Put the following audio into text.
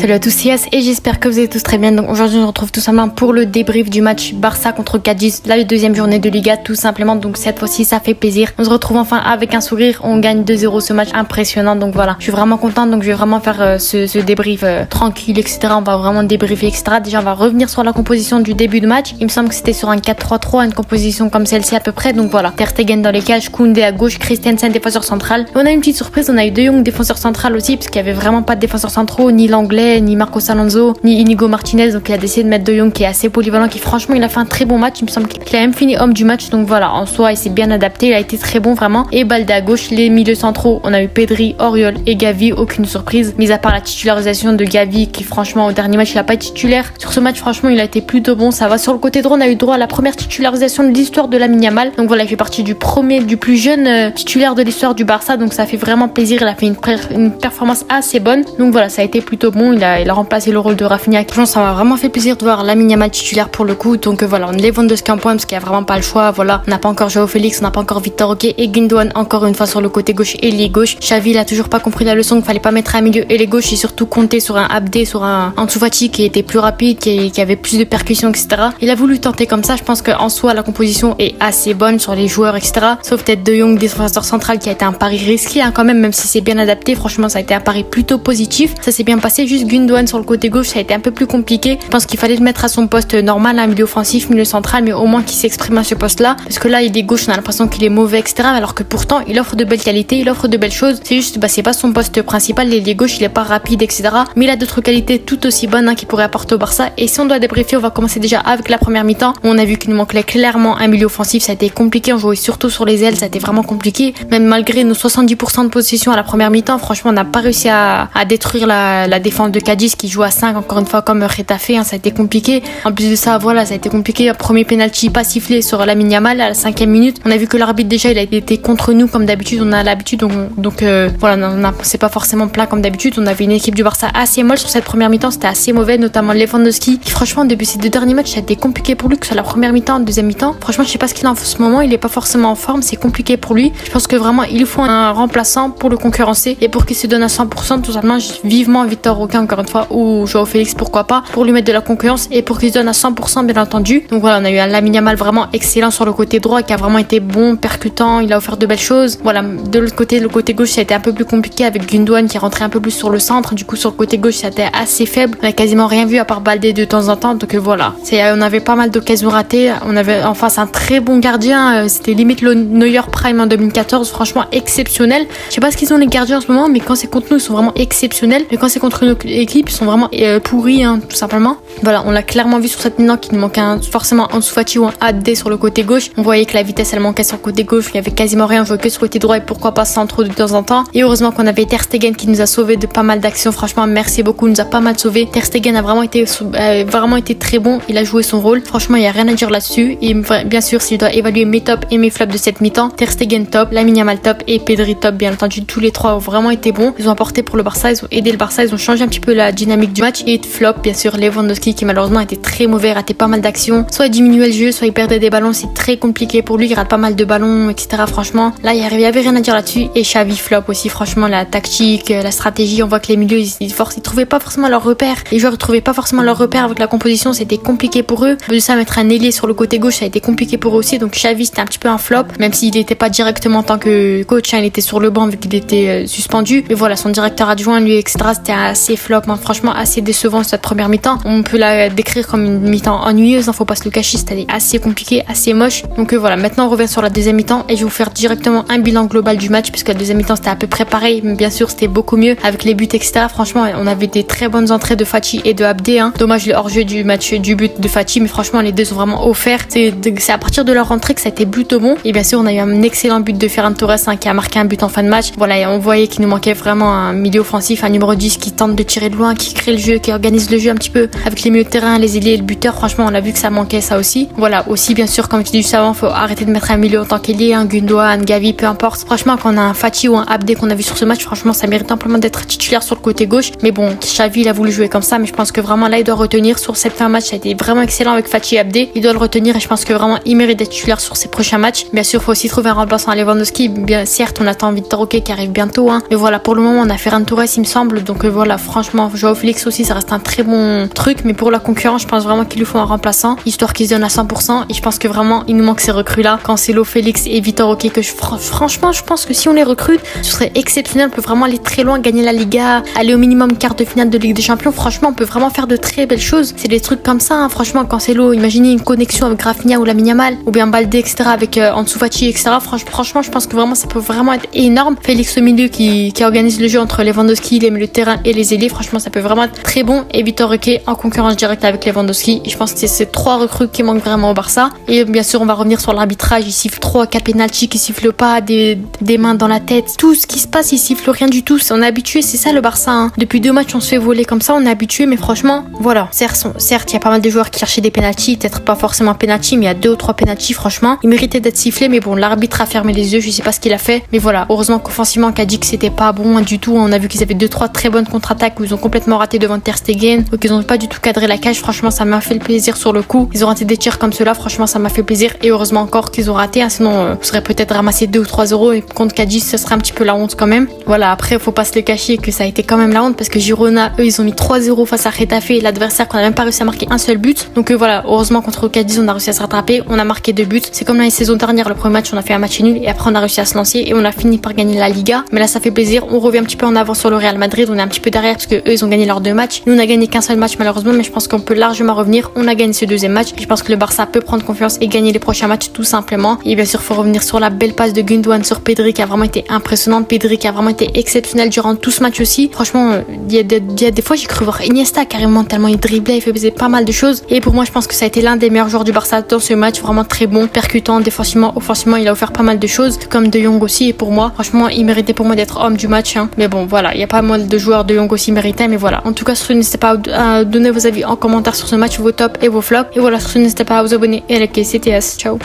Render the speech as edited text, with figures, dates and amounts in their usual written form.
Salut à tous, c'est Yas et j'espère que vous allez tous très bien. Donc aujourd'hui on se retrouve tout simplement pour le débrief du match Barça contre Cadiz, la deuxième journée de Liga tout simplement. Donc cette fois-ci ça fait plaisir. On se retrouve enfin avec un sourire, on gagne 2-0 ce match impressionnant. Donc voilà, je suis vraiment contente. Donc je vais vraiment faire ce débrief tranquille, etc. On va vraiment débriefer, etc. Déjà on va revenir sur la composition du début de match. Il me semble que c'était sur un 4-3-3, une composition comme celle-ci à peu près. Donc voilà, Ter Stegen dans les cages, Koundé à gauche, Christensen défenseur central. Et on a une petite surprise, on a eu De Jong défenseur central aussi parce qu'il y avait vraiment pas de défenseurs centraux, ni l'anglais, ni Marcos Alonso, ni Inigo Martinez. Donc il a décidé de mettre De Jong qui est assez polyvalent, qui franchement il a fait un très bon match. Il me semble qu'il a même fini homme du match. Donc voilà, en soi il s'est bien adapté, il a été très bon vraiment. Et Balde à gauche, les milieux centraux, on a eu Pedri, Oriol et Gavi. Aucune surprise, mis à part la titularisation de Gavi qui franchement au dernier match il a pas été titulaire. Sur ce match franchement il a été plutôt bon, ça va. Sur le côté droit on a eu droit à la première titularisation de l'histoire de Lamine Yamal. Donc voilà, il fait partie du plus jeune titulaire de l'histoire du Barça. Donc ça fait vraiment plaisir, il a fait une performance assez bonne. Donc voilà, ça a été plutôt bon, il a remplacé le rôle de Rafinha. Franchement ça m'a vraiment fait plaisir de voir Lamine Yamal titulaire pour le coup. Donc voilà, on Lewandowski en point parce qu'il n'y a vraiment pas le choix. Voilà, on n'a pas encore Joao Félix, on n'a pas encore Victor Roque et Gundogan encore une fois sur le côté gauche et ailier gauche. Xavi il a toujours pas compris la leçon qu'il fallait pas mettre un milieu ailier gauche et surtout compter sur un Abdé, sur un Ansu Fati qui était plus rapide, qui avait plus de percussions, etc. Il a voulu tenter comme ça. Je pense qu'en soi la composition est assez bonne sur les joueurs, etc. Sauf peut-être De Jong défenseur central qui a été un pari risqué quand même si c'est bien adapté. Franchement ça a été un pari plutôt positif, ça s'est bien passé. Juste Gundogan sur le côté gauche ça a été un peu plus compliqué. Je pense qu'il fallait le mettre à son poste normal, un milieu offensif, milieu central, mais au moins qu'il s'exprime à ce poste là, parce que là il est gauche, on a l'impression qu'il est mauvais, etc. Alors que pourtant il offre de belles qualités, il offre de belles choses. C'est juste c'est pas son poste principal, l'ailier gauche il est pas rapide, etc. Mais il a d'autres qualités tout aussi bonnes qui pourraient apporter au Barça. Et si on doit débriefer, on va commencer déjà avec la première mi-temps. On a vu qu'il nous manquait clairement un milieu offensif, ça a été compliqué, on jouait surtout sur les ailes, ça a été vraiment compliqué. Même malgré nos 70% de possession à la première mi-temps, franchement on n'a pas réussi à détruire la défense de Cadiz qui joue à 5 encore une fois comme Retafe, ça a été compliqué. En plus de ça, voilà, ça a été compliqué. Premier penalty pas sifflé sur Lamine Yamal à la 5e minute. On a vu que l'arbitre déjà il a été contre nous comme d'habitude, on a l'habitude, donc voilà, c'est pas forcément plat comme d'habitude. On avait une équipe du Barça assez molle sur cette première mi-temps, c'était assez mauvais, notamment Lewandowski qui franchement depuis ces deux derniers matchs ça a été compliqué pour lui, que ce soit la première mi-temps, deuxième mi-temps. Franchement je sais pas ce qu'il a en ce moment, il est pas forcément en forme, c'est compliqué pour lui. Je pense que vraiment il faut un remplaçant pour le concurrencer et pour qu'il se donne à 100%. Tout simplement vivement Victor Roque encore une fois ou Joao Félix pourquoi pas, pour lui mettre de la concurrence et pour qu'il se donne à 100% bien entendu. Donc voilà, on a eu un Lamine Yamal vraiment excellent sur le côté droit qui a vraiment été bon, percutant, il a offert de belles choses. Voilà, de l'autre côté, le côté gauche ça a été un peu plus compliqué avec Gundogan qui est rentré un peu plus sur le centre. Du coup sur le côté gauche ça a été assez faible, on a quasiment rien vu à part Balde de temps en temps. Donc voilà, on avait pas mal d'occasions ratées, on avait en face un très bon gardien, c'était limite le Neuer Prime en 2014, franchement exceptionnel. Je sais pas ce qu'ils ont les gardiens en ce moment, mais quand c'est contre nous ils sont vraiment exceptionnels, mais quand c'est contre une équipe ils sont vraiment pourris tout simplement. Voilà, on l'a clairement vu sur cette mi-temps qu'il nous manquait forcément un Ansu Fati ou un Abdé sur le côté gauche. On voyait que la vitesse elle manquait sur le côté gauche, il y avait quasiment rien, on jouait que sur le côté droit et pourquoi pas centre de temps en temps. Et heureusement qu'on avait Ter Stegen qui nous a sauvé de pas mal d'actions, franchement merci beaucoup, il nous a pas mal sauvé. Ter Stegen a vraiment été très bon, il a joué son rôle, franchement il n'y a rien à dire là-dessus. Et bien sûr si je dois évaluer mes tops et mes flops de cette mi-temps, Ter Stegen top, Lamine Yamal top et Pedri top, bien entendu tous les trois ont vraiment été bons, ils ont apporté pour le Barça, ils ont aidé le Barça, ils ont changé un petit peu la dynamique du match. Et flop bien sûr Lewandowski qui malheureusement était très mauvais, ratait pas mal d'actions, soit il diminuait le jeu, soit il perdait des ballons, c'est très compliqué pour lui, il rate pas mal de ballons, etc. Franchement là il y avait rien à dire là-dessus. Et Xavi flop aussi, franchement la tactique, la stratégie, on voit que les milieux ils trouvaient pas forcément leur repère, les joueurs trouvaient pas forcément leur repère avec la composition, c'était compliqué pour eux. De ça mettre un ailier sur le côté gauche ça a été compliqué pour eux aussi. Donc Xavi c'était un petit peu un flop, même s'il n'était pas directement en tant que coach, il était sur le banc vu qu'il était suspendu, mais voilà son directeur adjoint lui, etc. c'était assez flop, franchement assez décevant cette première mi-temps. On peut la décrire comme une mi-temps ennuyeuse, faut pas se le cacher, c'était assez compliqué, assez moche. Donc voilà, maintenant on revient sur la deuxième mi-temps et je vais vous faire directement un bilan global du match puisque la deuxième mi-temps c'était à peu près pareil, mais bien sûr c'était beaucoup mieux avec les buts, etc. Franchement on avait des très bonnes entrées de Fati et de Abdé, dommage le hors-jeu du match du but de Fati, mais franchement les deux sont vraiment offerts. C'est à partir de leur rentrée que ça a été plutôt bon. Et bien sûr on a eu un excellent but de Ferran Torres qui a marqué un but en fin de match. Voilà, et on voyait qu'il nous manquait vraiment un milieu offensif, un numéro 10 qui tente de tirer de loin, qui crée le jeu, qui organise le jeu un petit peu avec les milieux de terrain, les ailiers et le buteur. Franchement on a vu que ça manquait ça aussi. Voilà, aussi bien sûr comme tu dis juste avant, faut arrêter de mettre un milieu en tant qu'ailier, Gundogan, Gavi, peu importe. Franchement quand on a un Fati ou un Abdé qu'on a vu sur ce match, franchement ça mérite amplement d'être titulaire sur le côté gauche. Mais bon, Xavi il a voulu jouer comme ça, mais je pense que vraiment là il doit retenir sur cette fin de match, ça a été vraiment excellent avec Fati et Abdé, il doit le retenir et je pense que vraiment il mérite d'être titulaire sur ses prochains matchs. Bien sûr faut aussi trouver un remplaçant à Lewandowski, bien certes on attend Victor Roque qui arrive bientôt, mais voilà pour le moment on a Ferran Torres il me semble, donc voilà franchement franchement, Joao Félix aussi, ça reste un très bon truc, mais pour la concurrence, je pense vraiment qu'il lui faut un remplaçant, histoire qu'il se donne à 100%. Et je pense que vraiment, il nous manque ces recrues-là. Cancelo, Félix et Vitor Roque, que franchement, je pense que si on les recrute, ce serait exceptionnel. On peut vraiment aller très loin, gagner la Liga, aller au minimum quart de finale de Ligue des Champions. Franchement, on peut vraiment faire de très belles choses. C'est des trucs comme ça, hein. Franchement, Cancelo, imaginez une connexion avec Rafinha ou Lamine Yamal, ou bien Balde, etc., avec Ansu Fati, etc. Franchement, je pense que vraiment, ça peut vraiment être énorme. Félix au milieu qui organise le jeu entre Lewandowski, les milieux de terrain et les ailiers. Franchement, ça peut vraiment être très bon. Et Vitor Roque en concurrence directe avec Lewandowski. Et je pense que c'est ces trois recrues qui manquent vraiment au Barça. Et bien sûr, on va revenir sur l'arbitrage. Il siffle 3-4 pénaltys qui sifflent pas, des mains dans la tête. Tout ce qui se passe, il siffle rien du tout. On est habitué, c'est ça le Barça, hein. Depuis 2 matchs, on se fait voler comme ça, on est habitué. Mais franchement, voilà. Certes, il y a pas mal de joueurs qui cherchaient des pénaltys. Peut-être pas forcément pénaltys, mais il y a 2 ou 3 pénaltys. Franchement, ils méritaient d'être sifflés. Mais bon, l'arbitre a fermé les yeux. Je sais pas ce qu'il a fait. Mais voilà, heureusement qu'offensivement, Cadix c'était pas bon du tout. On a vu qu'ils avaient 2-3 très bonnes contre-attaques où ils ont complètement raté devant Ter Stegen. Donc ils ont pas du tout cadré la cage. Franchement, ça m'a fait le plaisir sur le coup. Ils ont raté des tirs comme cela. Franchement, ça m'a fait plaisir. Et heureusement encore qu'ils ont raté. Hein, sinon, on serait peut-être ramassé 2 ou 3 euros. Et contre Cadiz, ce serait un petit peu la honte quand même. Voilà, après, faut pas se le cacher que ça a été quand même la honte parce que Girona, eux, ils ont mis 3-0 face à Getafe, l'adversaire qu'on a même pas réussi à marquer un seul but. Donc voilà, heureusement contre Cadiz, on a réussi à se rattraper. On a marqué 2 buts. C'est comme la saison dernière, le premier match, on a fait un match nul et après on a réussi à se lancer et on a fini par gagner la Liga. Mais là, ça fait plaisir. On revient un petit peu en avant sur le Real Madrid. On est un petit peu derrière parce que eux, ils ont gagné leurs 2 matchs. Nous, on a gagné qu'un seul match malheureusement, mais je pense qu'on peut largement revenir. On a gagné ce 2e match. Et je pense que le Barça peut prendre confiance et gagner les prochains matchs tout simplement. Et bien sûr, faut revenir sur la belle passe de Gundogan sur Pedri qui a vraiment été impressionnante. Pedri qui a vraiment été exceptionnel durant tout ce match aussi. Franchement, il y a des fois, j'ai cru voir Iniesta carrément tellement il driblait, il faisait pas mal de choses. Et pour moi, je pense que ça a été l'un des meilleurs joueurs du Barça dans ce match. Vraiment très bon, percutant, défensivement, offensivement, il a offert pas mal de choses. Comme De Jong aussi. Et pour moi, franchement, il méritait pour moi d'être homme du match. Hein. Mais bon, voilà, il y a pas mal de joueurs. De Jong aussi méritait. Mais voilà. En tout cas, surtout, n'hésitez pas à donner vos avis en commentaire sur ce match, vos tops et vos flops. Et voilà, surtout, n'hésitez pas à vous abonner et à liker. C'était Ciao.